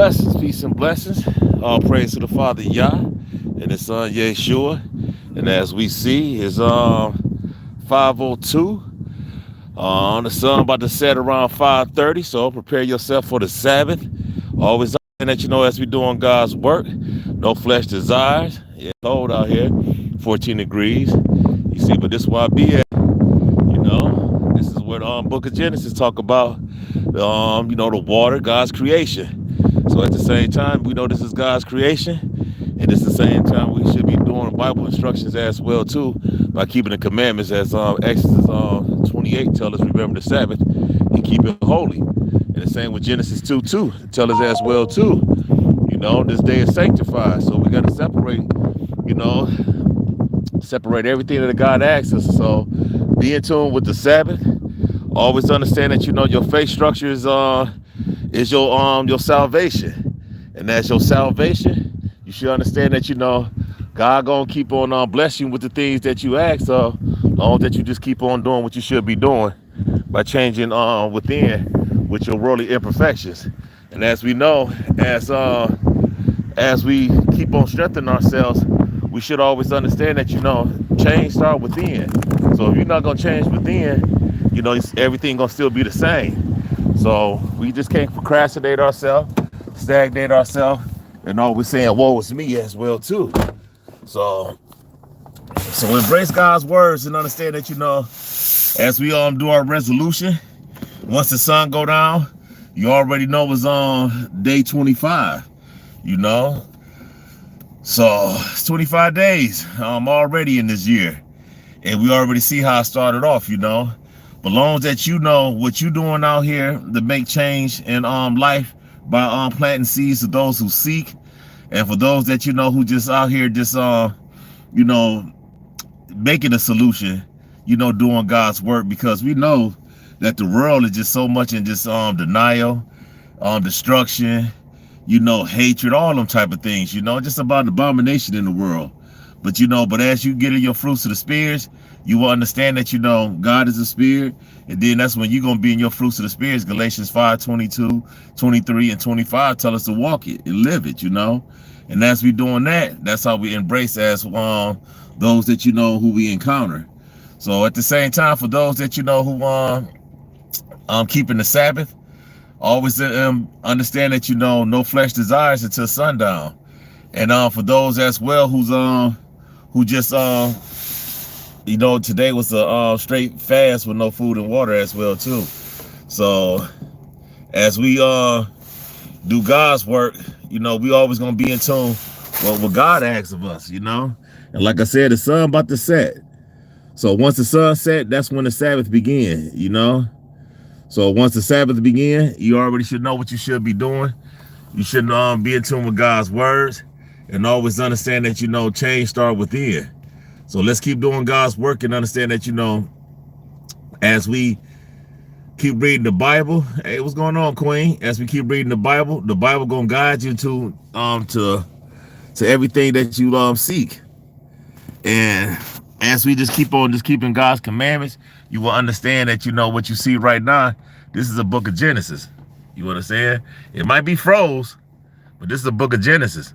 Blessings, peace and blessings. All praise to the Father Yah and His Son Yeshua. And as we see, it's 5:02. The sun about to set around 5:30. So prepare yourself for the Sabbath. Always that as we doing God's work. No flesh desires. It's cold out here, 14 degrees. You see, but this is where I be at. This is where the Book of Genesis talk about the water, God's creation. So at the same time, we know this is God's creation, and at the same time, we should be doing Bible instructions as well too, by keeping the commandments, as Exodus 28 tell us, remember the Sabbath and keep it holy. And the same with Genesis 2:2 tell us as well too. This day is sanctified, so we got to separate everything that God asks us. So be in tune with the Sabbath. Always understand that your faith structure is your salvation, and as your salvation, you should understand that God gonna keep on blessing you with the things that you ask of, long that you just keep on doing what you should be doing by changing within with your worldly imperfections. And as we know, as we keep on strengthening ourselves, we should always understand that change start within. So if you're not gonna change within, everything gonna still be the same. So we just can't procrastinate ourselves, stagnate ourselves, and always saying, woe is me as well too. So embrace God's words and understand that, as we do our resolution, once the sun go down, you already know it's on day 25, So it's 25 days already in this year. And we already see how it started off, But long as that what you're doing out here to make change in life by planting seeds to those who seek, and for those that who just out here just making a solution, doing God's work, because we know that the world is just so much in just denial, destruction, hatred, all them type of things, just about abomination in the world. But as you get in your fruits of the spirits, you will understand that God is a spirit, and then that's when you're going to be in your fruits of the spirits. Galatians 5:22, 23, and 25 tell us to walk it and live it, And as we doing that, that's how we embrace as those that who we encounter. So at the same time, for those that who keeping the Sabbath, always understand that no flesh desires until sundown. And for those as well who just today was a straight fast with no food and water as well too. So as we do God's work, we always gonna be in tune with what God asks of us, And like I said, the sun about to set. So once the sun set, that's when the Sabbath begin, So once the Sabbath begin, you already should know what you should be doing. You should be in tune with God's words, and always understand that change start within. So let's keep doing God's work and understand that as we keep reading the Bible. Hey, what's going on, Queen? As we keep reading the Bible gonna guide you to everything that you seek. And as we just keep on keeping God's commandments, you will understand that what you see right now. This is a book of Genesis. You understand? It might be froze, but this is a book of Genesis.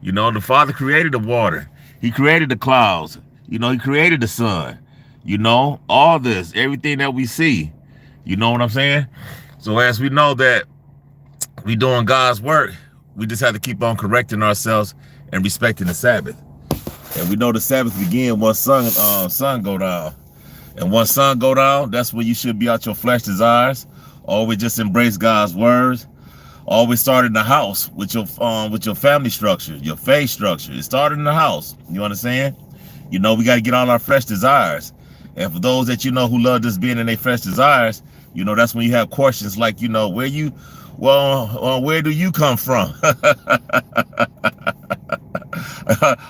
The Father created the water. He created the clouds. He created the sun. All this, everything that we see. You know what I'm saying? So as we know that we doing God's work, we just have to keep on correcting ourselves and respecting the Sabbath. And we know the Sabbath begin once sun go down. And once sun go down, that's when you should be out your flesh desires. Always just embrace God's words. Always start in the house with your family structure, your faith structure. It started in the house. You understand? We got to get all our flesh desires. And for those that who love just being in their flesh desires, that's when you have questions like, where do you come from?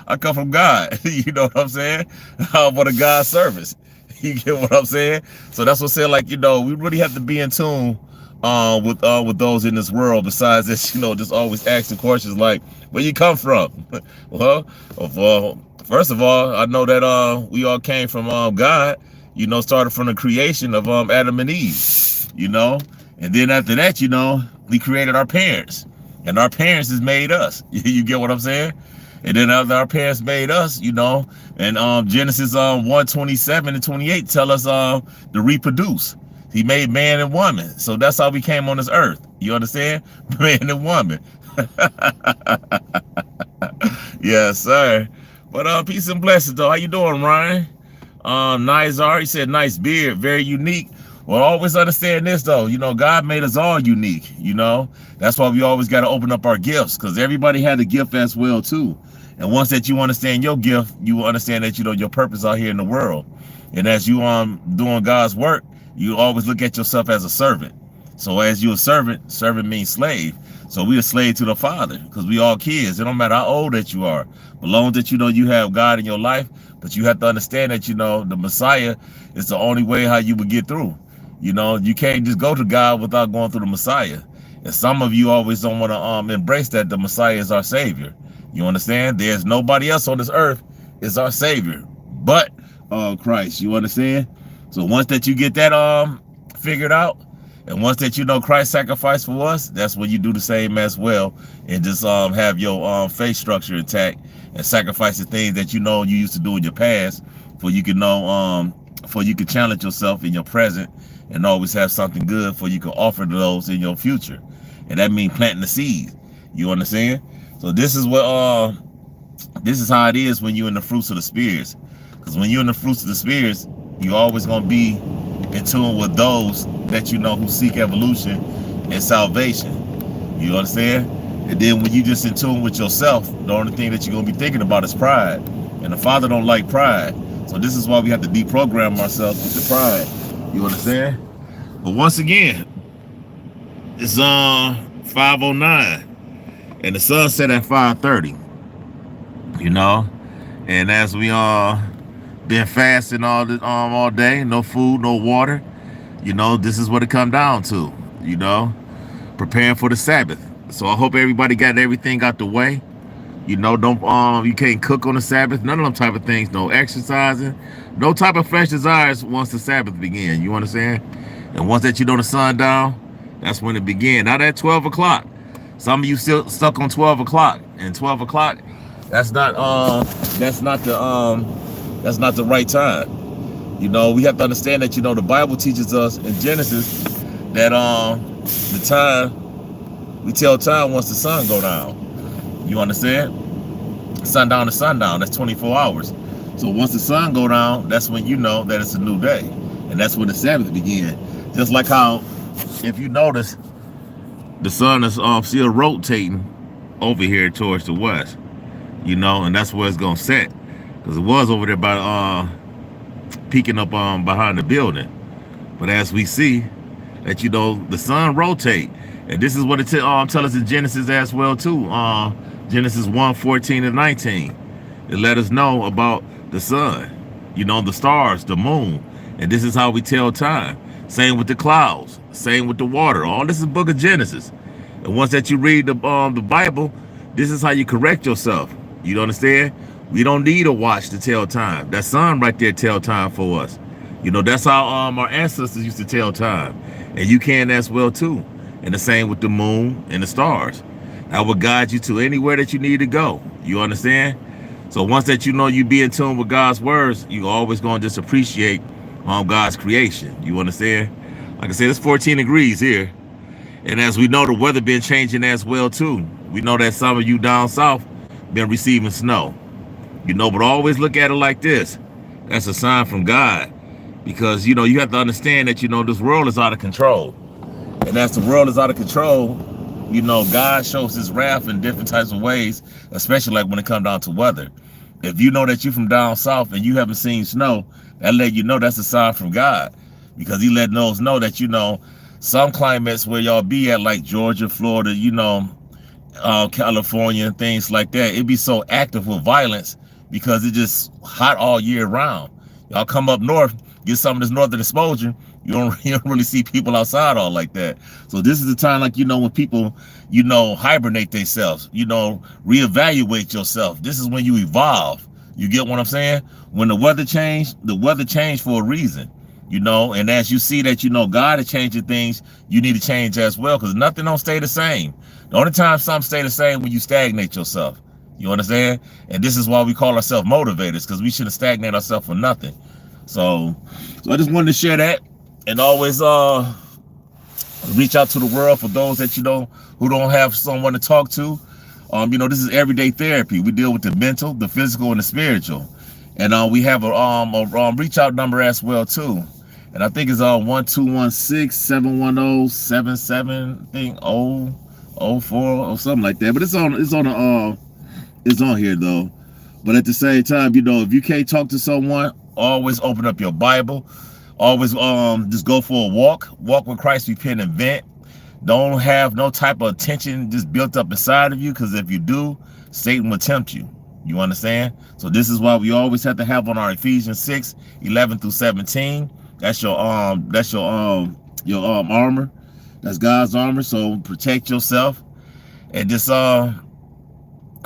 I come from God. You know what I'm saying? What a God service. You get what I'm saying? So that's what I'm saying. Like, we really have to be in tune with those in this world, besides this, just always asking questions like, where you come from? Well, first of all, I know that we all came from God, started from the creation of Adam and Eve, and then after that, we created our parents. And our parents has made us. You get what I'm saying? And then after our parents made us, you know, and Genesis 1:27 and 28 tell us to reproduce. He made man and woman. So that's how we came on this earth. You understand? Man and woman. Yes, sir. But peace and blessings, though. How you doing, Ryan? Nizar, he said, nice beard, very unique. Well, always understand this, though. You know, God made us all unique, you know. That's why we always got to open up our gifts, because everybody had a gift as well, too. And once that you understand your gift, you will understand that, you know, your purpose out here in the world. And as you doing God's work, you always look at yourself as a servant. So as you're a servant, servant means slave. So we're a slave to the Father, because we all kids. It don't matter how old that you are. But long that you know you have God in your life, but you have to understand that, you know, the Messiah is the only way how you would get through. You know, you can't just go to God without going through the Messiah. And some of you always don't want to embrace that the Messiah is our Savior. You understand? There's nobody else on this earth is our Savior but Christ. You understand? So once that you get that figured out, and once that you know Christ sacrificed for us, that's when you do the same as well, and just have your faith structure intact and sacrifice the things that you know you used to do in your past, for you can know for you can challenge yourself in your present and always have something good for you can offer to those in your future. And that means planting the seed. You understand? So this is what this is how it is when you're in the fruits of the spirits. Because when you're in the fruits of the spirits, you're always going to be in tune with those that you know who seek evolution and salvation. You understand? And then when you just in tune with yourself, the only thing that you're going to be thinking about is pride. And the Father don't like pride. So this is why we have to deprogram ourselves with the pride. You understand? But once again, it's 5:09 and the sun set at 5:30. You know? And as we been fasting all day, no food, no water, you know, this is what it come down to, you know, preparing for the Sabbath. So I hope everybody got everything out the way. You know, don't you can't cook on the Sabbath, none of them type of things, no exercising, no type of fresh desires once the Sabbath begin. You understand? And once that you know the sundown, that's when it began. Not at 12 o'clock. Some of you still stuck on 12 o'clock. And 12 o'clock, that's not the right time. You know, we have to understand that, you know, the Bible teaches us in Genesis that the time, we tell time once the sun go down. You understand? Sundown to sundown, that's 24 hours. So once the sun go down, that's when you know that it's a new day. And that's when the Sabbath begins. Just like how, if you notice, the sun is still rotating over here towards the west. You know, and that's where it's going to set. Because it was over there by peeking up behind the building. But as we see that, you know, the sun rotate. And this is what it tells us in Genesis as well too. Genesis 1:14 and 19. It let us know about the sun, you know, the stars, the moon. And this is how we tell time. Same with the clouds, same with the water. All this is book of Genesis. And once that you read the Bible, this is how you correct yourself. You understand? We don't need a watch to tell time. That sun right there tell time for us. You know, that's how our ancestors used to tell time. And you can as well too. And the same with the moon and the stars. That will guide you to anywhere that you need to go. You understand? So once that you know you be in tune with God's words, you always going to just appreciate God's creation. You understand? Like I said, it's 14 degrees here. And as we know, the weather been changing as well too. We know that some of you down south been receiving snow. You know, but always look at it like this. That's a sign from God. Because, you know, you have to understand that, you know, this world is out of control. And as the world is out of control, you know, God shows his wrath in different types of ways, especially like when it comes down to weather. If you know that you're from down south and you haven't seen snow, that let you know that's a sign from God. Because he let those know that, you know, some climates where y'all be at, like Georgia, Florida, you know, California and things like that, it be so active with violence because it's just hot all year round. Y'all come up north, get some of this northern exposure, you don't really see people outside all like that. So this is the time, like, you know, when people, you know, hibernate themselves, you know, reevaluate yourself. This is when you evolve. You get what I'm saying? When the weather changed for a reason. You know, and as you see that, you know, God is changing things, you need to change as well, because nothing don't stay the same. The only time something stay the same when you stagnate yourself. You understand? And this is why we call ourselves motivators, because we shouldn't stagnate ourselves for nothing. So I just wanted to share that, and always reach out to the world for those that you know who don't have someone to talk to. You know, this is everyday therapy. We deal with the mental, the physical, and the spiritual. And we have a reach out number as well too. And I think it's 1216-710-77 thing 004 or something like that. But it's on here though. But at the same time, you know, if you can't talk to someone, always open up your Bible. Always just go for a walk. Walk with Christ, repent, and vent. Don't have no type of tension just built up inside of you, because if you do, Satan will tempt you. You understand? So this is why we always have to have on our Ephesians 6:11-17. That's your armor. That's God's armor. So protect yourself and just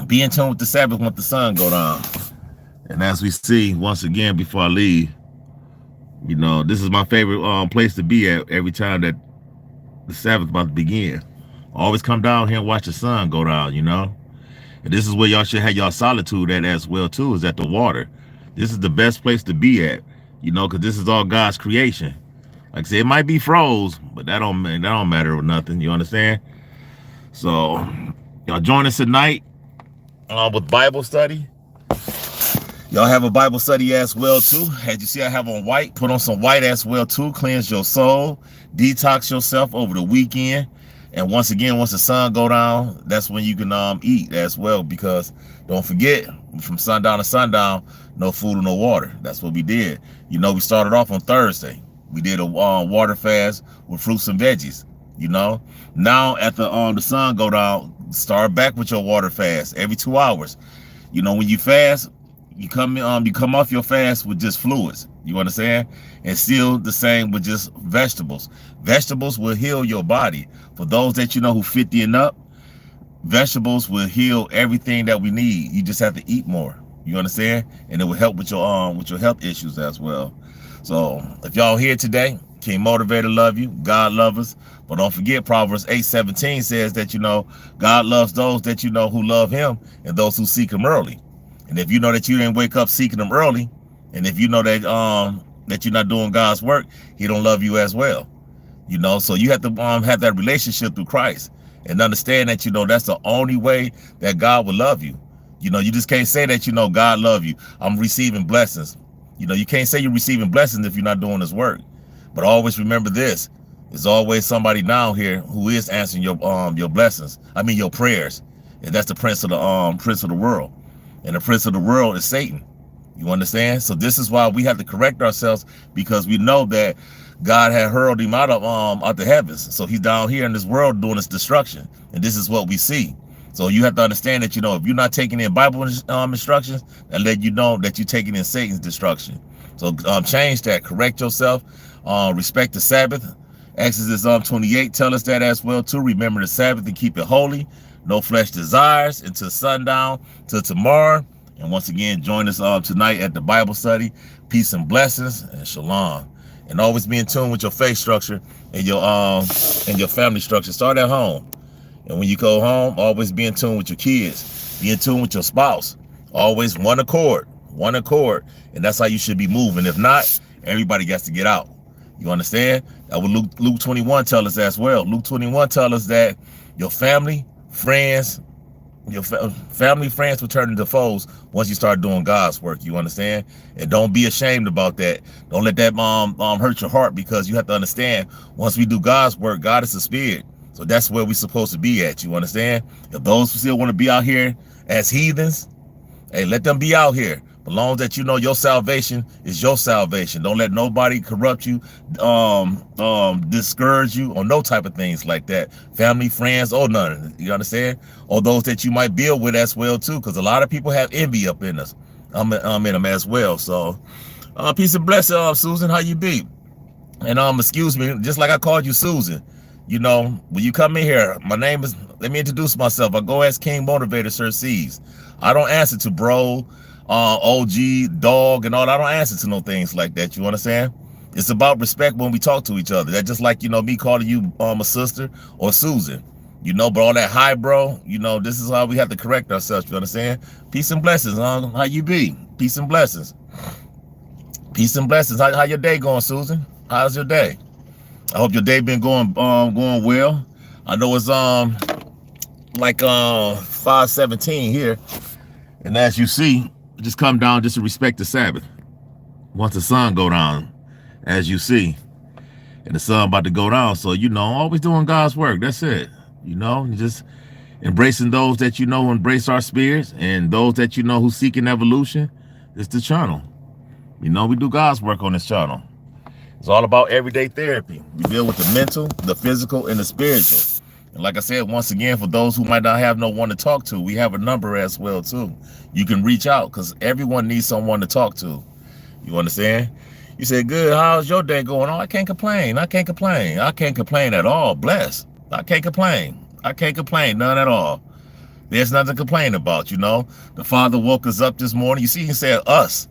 be in tune with the Sabbath when the sun go down. And as we see, once again, before I leave, you know, this is my favorite place to be at every time that the Sabbath about to begin. Always come down here and watch the sun go down, you know. And this is where y'all should have y'all solitude at as well too, is at the water. This is the best place to be at, you know, because this is all God's creation. Like I said, it might be froze, but that don't matter or nothing. You understand? So y'all join us tonight with Bible study. Y'all have a Bible study as well too. As you see, I have on white. Put on some white as well too. Cleanse your soul. Detox yourself over the weekend. And once again, once the sun go down, that's when you can eat as well. Because don't forget, from sundown to sundown, no food or no water. That's what we did. You know, we started off on Thursday. We did a water fast with fruits and veggies. You know, now after the sun go down, start back with your water fast every 2 hours. You know, when you fast, you come off your fast with just fluids. You understand? And still the same with just vegetables. Vegetables will heal your body. For those that you know who 50 and up, vegetables will heal everything that we need. You just have to eat more. You understand? And it will help with your health issues as well. So if y'all here today, King Motivator love you. God love us. But don't forget, Proverbs 8:17 says that, you know, God loves those that you know who love him and those who seek him early. And if you know that you didn't wake up seeking him early, and if you know that that you're not doing God's work, he don't love you as well. You know, so you have to have that relationship through Christ and understand that, you know, that's the only way that God will love you. You know, you just can't say that, you know, God love you, I'm receiving blessings. You know, you can't say you're receiving blessings if you're not doing his work. But always remember this, there's always somebody down here who is answering your blessings. I mean, your prayers. And that's the prince of the world. And the prince of the world is Satan. You understand? So this is why we have to correct ourselves, because we know that God had hurled him out the heavens. So he's down here in this world doing his destruction. And this is what we see. So you have to understand that, you know, if you're not taking in Bible instructions, that let you know that you're taking in Satan's destruction. So change that, correct yourself, respect the Sabbath. Exodus 28 tell us that as well too. Remember the Sabbath and keep it holy. No flesh desires until sundown, till tomorrow. And once again, join us tonight at the Bible study. Peace and blessings and shalom. And always be in tune with your faith structure and your family structure. Start at home. And when you go home, always be in tune with your kids. Be in tune with your spouse. Always one accord. And that's how you should be moving. If not, everybody gets to get out. You understand? That what Luke 21 tell us as well. Luke 21 tell us that your family, friends will turn into foes once you start doing God's work. You understand? And don't be ashamed about that. Don't let that hurt your heart, because you have to understand, once we do God's work, God is a spirit. So that's where we're supposed to be at. You understand? If those who still want to be out here as heathens, hey, let them be out here. But as long as that you know your salvation is your salvation. Don't let nobody corrupt you, discourage you, or no type of things like that. Family, friends, or none. You understand? Or those that you might build with as well too, because a lot of people have envy up in us. I'm in them as well. So peace and blessing, Susan. How you be? And excuse me, just like I called you Susan. You know, when you come in here, my name is, let me introduce myself. I go as King Motivator, Sir C's. I don't answer to bro, OG, dog, and all. I don't answer to no things like that. You understand? It's about respect when we talk to each other. That's just like, me calling you a sister or Susan. But all that hi, bro, this is how we have to correct ourselves. You understand? Peace and blessings. How you be? Peace and blessings. Peace and blessings. How your day going, Susan? How's your day? I hope your day been going well. I know it's like 5:17 here, and as you see, just come down just to respect the Sabbath. Once the sun go down, as you see, and the sun about to go down, so always doing God's work. That's it. Just embracing those that who embrace our spirits, and those that who seeking evolution. It's the channel. We do God's work on this channel. It's all about everyday therapy. We deal with the mental, the physical, and the spiritual. And like I said, once again, for those who might not have no one to talk to, we have a number as well, too. You can reach out because everyone needs someone to talk to. You understand? You say, good, how's your day going on? I can't complain. I can't complain. I can't complain at all. Blessed. I can't complain. I can't complain. None at all. There's nothing to complain about, The Father woke us up this morning. You see, he said us.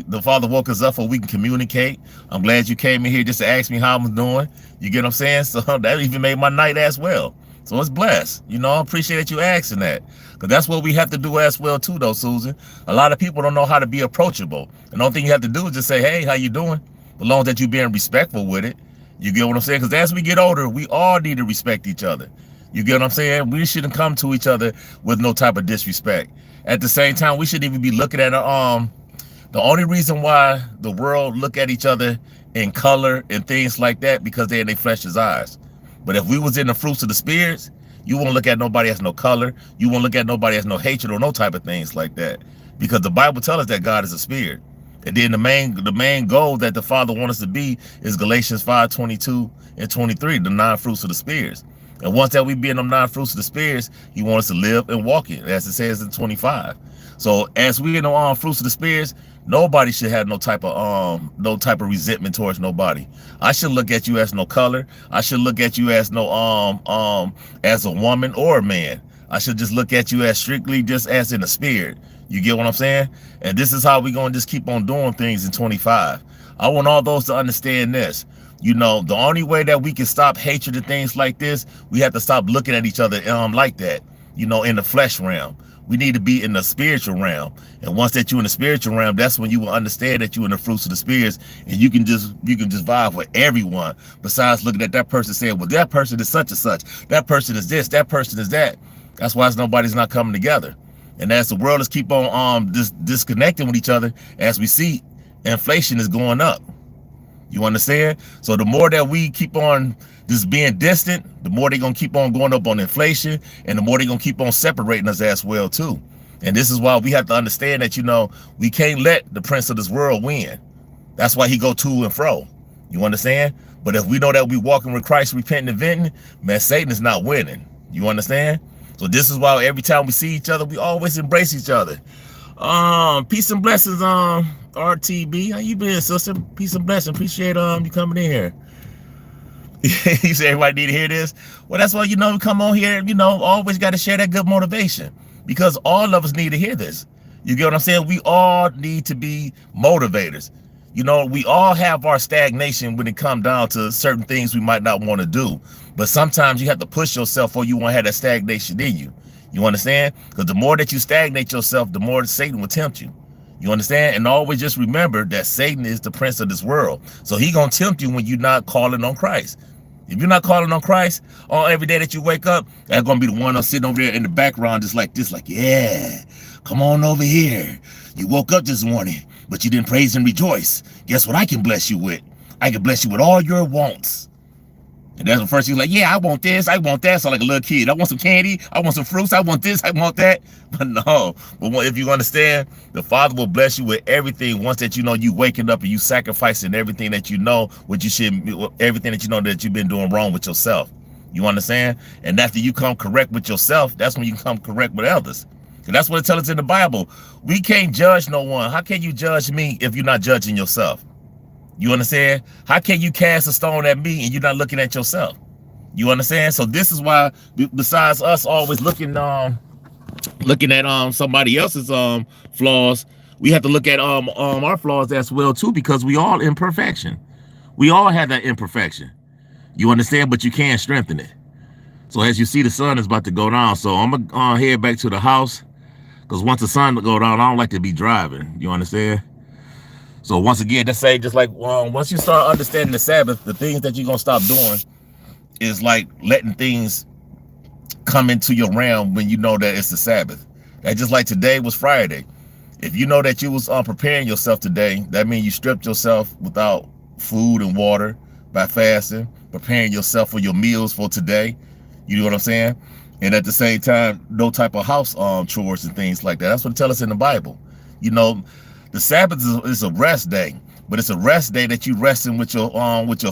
The Father woke us up so we can communicate. I'm glad you came in here just to ask me how I'm doing. You get what I'm saying? So that even made my night as well. So it's blessed. I appreciate you asking that. Because that's what we have to do as well too, though, Susan. A lot of people don't know how to be approachable. And the only thing you have to do is just say, hey, how you doing? As long as that you're being respectful with it. You get what I'm saying? Because as we get older, we all need to respect each other. You get what I'm saying? We shouldn't come to each other with no type of disrespect. At the same time, we shouldn't even be looking at the only reason why the world look at each other in color and things like that, because they're in their flesh's eyes. But if we was in the fruits of the spirits, you won't look at nobody as no color. You won't look at nobody as no hatred or no type of things like that. Because the Bible tells us that God is a spirit. And then the main goal that the Father wants us to be is Galatians 5:22 and 23, the 9 fruits of the spirits. And once that we be in them 9 fruits of the spirits, he wants us to live and walk it, as it says in 25. So as we in the fruits of the spirits, nobody should have no type of resentment towards nobody. I should look at you as no color. I should look at you as no as a woman or a man. I should just look at you as strictly just as in the spirit. You get what I'm saying? And this is how we're gonna just keep on doing things in 25. I want all those to understand this. The only way that we can stop hatred and things like this, we have to stop looking at each other like that, in the flesh realm. We need to be in the spiritual realm. And once that you're in the spiritual realm, that's when you will understand that you're in the fruits of the spirits, and you can just vibe with everyone. Besides looking at that person saying, well, that person is such and such, that person is this, that person is that. That's why nobody's not coming together. And as the world is keep on disconnecting with each other, as we see, inflation is going up. You understand? So the more that we keep on just being distant, the more they're going to keep on going up on inflation, and the more they're going to keep on separating us as well too. And this is why we have to understand that, we can't let the prince of this world win. That's why he go to and fro. You understand? But if we know that we walking with Christ, repenting and venting, man, Satan is not winning. You understand? So this is why every time we see each other, we always embrace each other. Peace and blessings, RTB. How you been, sister? Peace and blessings. Appreciate you coming in here. You say everybody need to hear this? Well, that's why, we come on here, always got to share that good motivation, because all of us need to hear this. You get what I'm saying? We all need to be motivators. We all have our stagnation when it comes down to certain things we might not want to do. But sometimes you have to push yourself, or you won't have that stagnation in you. You understand? Because the more that you stagnate yourself, the more Satan will tempt you. You understand? And always just remember that Satan is the prince of this world. So he gonna tempt you when you're not calling on Christ. If you're not calling on Christ every day that you wake up, that's gonna be the one that's sitting over there in the background just like this, like, yeah, come on over here. You woke up this morning, but you didn't praise and rejoice. Guess what I can bless you with? I can bless you with all your wants. And that's the first thing, like, yeah, I want this, I want that. So like a little kid, I want some candy, I want some fruits, I want this, I want that. But no, but if you understand, the Father will bless you with everything once that you waking up and you sacrificing everything that what you should, everything that that you've been doing wrong with yourself. You understand? And after you come correct with yourself, that's when you come correct with others. And that's what it tells us in the Bible. We can't judge no one. How can you judge me if you're not judging yourself? You understand? How can you cast a stone at me and you're not looking at yourself? You understand? So this is why, besides us always looking at somebody else's flaws, we have to look at our flaws as well too, because we all imperfection. We all have that imperfection. You understand? But you can strengthen it. So as you see, the sun is about to go down. So I'm gonna head back to the house, because once the sun go down, I don't like to be driving. You understand? So once again, just like once you start understanding the Sabbath, the things that you're gonna stop doing is like letting things come into your realm when you know that it's the Sabbath. And just like today was Friday. If you know that you was preparing yourself today, that means you stripped yourself without food and water by fasting, preparing yourself for your meals for today. You know what I'm saying? And at the same time, no type of house chores and things like that. That's what it tells us in the Bible. You know, the Sabbath is a rest day, but it's a rest day that you resting with your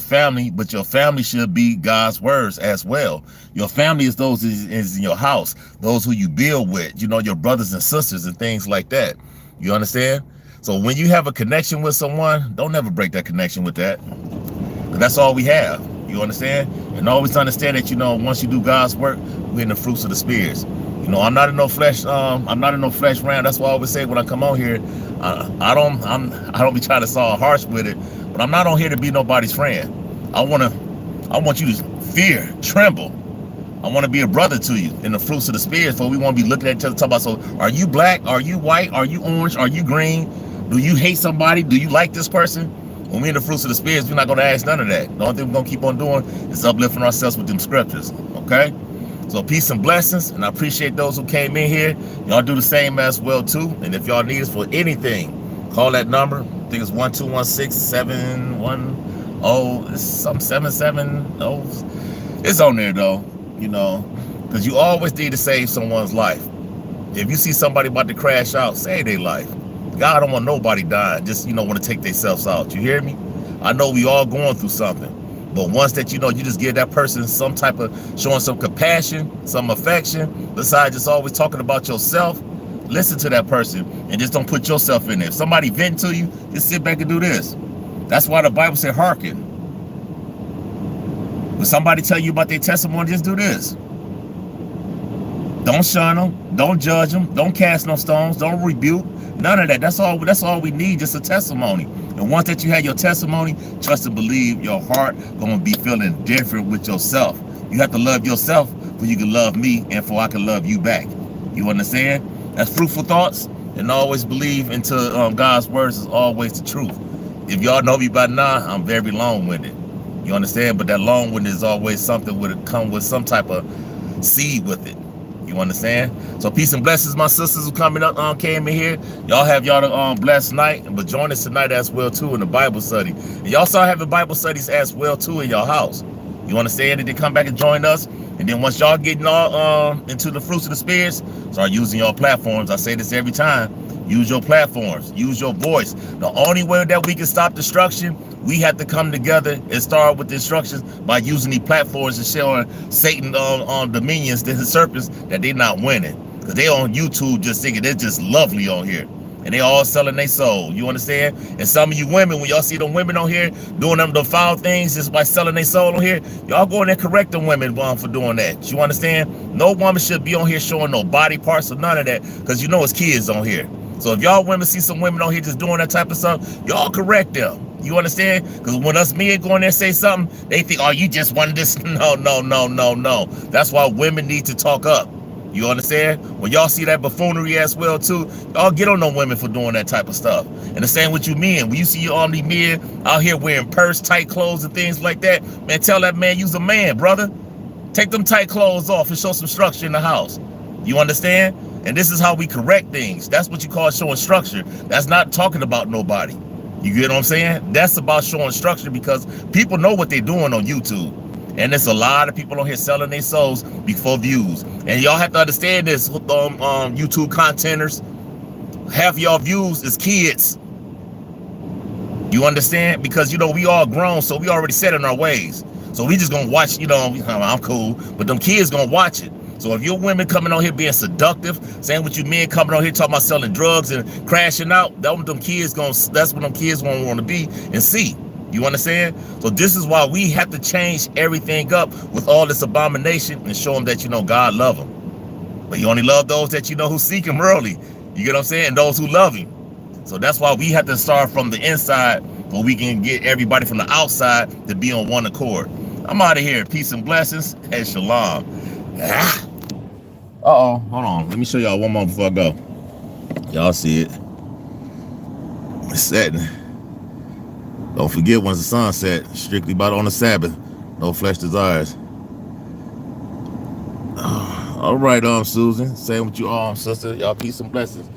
family. But your family should be God's words as well. Your family is those is in your house, those who you build with. You know, your brothers and sisters and things like that. You understand? So when you have a connection with someone, don't ever break that connection with that. Because that's all we have. You understand? And always understand that, you know, once you do God's work, we're in the fruits of the spirits. You know, I'm not in no flesh. I'm not in no flesh round. That's why I always say when I come on here, I don't be trying to sound harsh with it, but I'm not on here to be nobody's friend. I want you to fear, tremble. I want to be a brother to you in the fruits of the spirit. So we want to be looking at each other, talking about, so are you black? Are you white? Are you orange? Are you green? Do you hate somebody? Do you like this person? When we're in the fruits of the spirits, we're not going to ask none of that. The only thing we're going to keep on doing is uplifting ourselves with them scriptures. Okay? So peace and blessings. And I appreciate those who came in here. Y'all do the same as well too. And if y'all need us for anything, call that number. I think it's 1-216-710-770. It's on there though, you know, because you always need to save someone's life. If you see somebody about to crash out, save their life. God don't want nobody dying, just, you know, want to take themselves out. You hear me? I know we all going through something, but once that, you know, you just give that person some type of, showing some compassion, some affection, besides just always talking about yourself, listen to that person and just don't put yourself in there. If somebody vent to you, just sit back and do this. That's why the Bible said hearken. When somebody tell you about their testimony, just do this. Don't shun them, don't judge them, don't cast no stones, don't rebuke. None of that. That's all we need, just a testimony. And once that you have your testimony, trust and believe your heart gonna be feeling different with yourself. You have to love yourself for you can love me and for I can love you back. You understand? That's fruitful thoughts, and always believe into God's words is always the truth. If y'all know me by now, I'm very long-winded. You understand? But that long-winded is always something with it come with some type of seed with it. You understand? So peace and blessings, my sisters who came in here. Y'all have y'all a blessed night, but join us tonight as well too in the Bible study. And y'all start having Bible studies as well too in your house. You understand? And then come back and join us. And then once y'all getting all into the fruits of the spirits, start using your platforms. I say this every time. Use your platforms. Use your voice. The only way that we can stop destruction, we have to come together and start with the instructions by using these platforms and showing Satan on dominions, the serpents, that they're not winning. Because they on YouTube just thinking they're just lovely on here. And they all selling their soul. You understand? And some of you women, when y'all see them women on here doing them the foul things just by selling their soul on here, y'all go in there correct them women for doing that. You understand? No woman should be on here showing no body parts or none of that, because you know it's kids on here. So if y'all women see some women on here just doing that type of stuff, y'all correct them. You understand? Because when us men go in there and say something, they think, oh, you just wanted this. No. That's why women need to talk up. You understand? When y'all see that buffoonery as well too, y'all get on them women for doing that type of stuff. And the same with you men. When you see all these men out here wearing purse, tight clothes and things like that, man, tell that man you's a man, brother. Take them tight clothes off and show some structure in the house. You understand? And this is how we correct things. That's what you call showing structure. That's not talking about nobody. You get what I'm saying? That's about showing structure, because people know what they're doing on YouTube. And there's a lot of people on here selling their souls before views. And y'all have to understand this, YouTube contenters. Half of y'all views is kids. You understand? Because, you know, we all grown, so we already set in our ways. So we just gonna watch, you know, I'm cool, but them kids gonna watch it. So if your women coming on here being seductive, saying what you men coming on here talking about selling drugs and crashing out, that's what them kids gonna want to be and see. You understand? So this is why we have to change everything up with all this abomination and show them that, you know, God love them. But you only love those that, you know, who seek him early. You get what I'm saying? And those who love him. So that's why we have to start from the inside but we can get everybody from the outside to be on one accord. I'm out of here. Peace and blessings and shalom. Uh-oh, hold on. Let me show y'all one more before I go. Y'all see it. It's setting. Don't forget, once the sun set, strictly about on the Sabbath, no flesh desires. All right, Susan. Same with you all, sister. Y'all peace and blessings.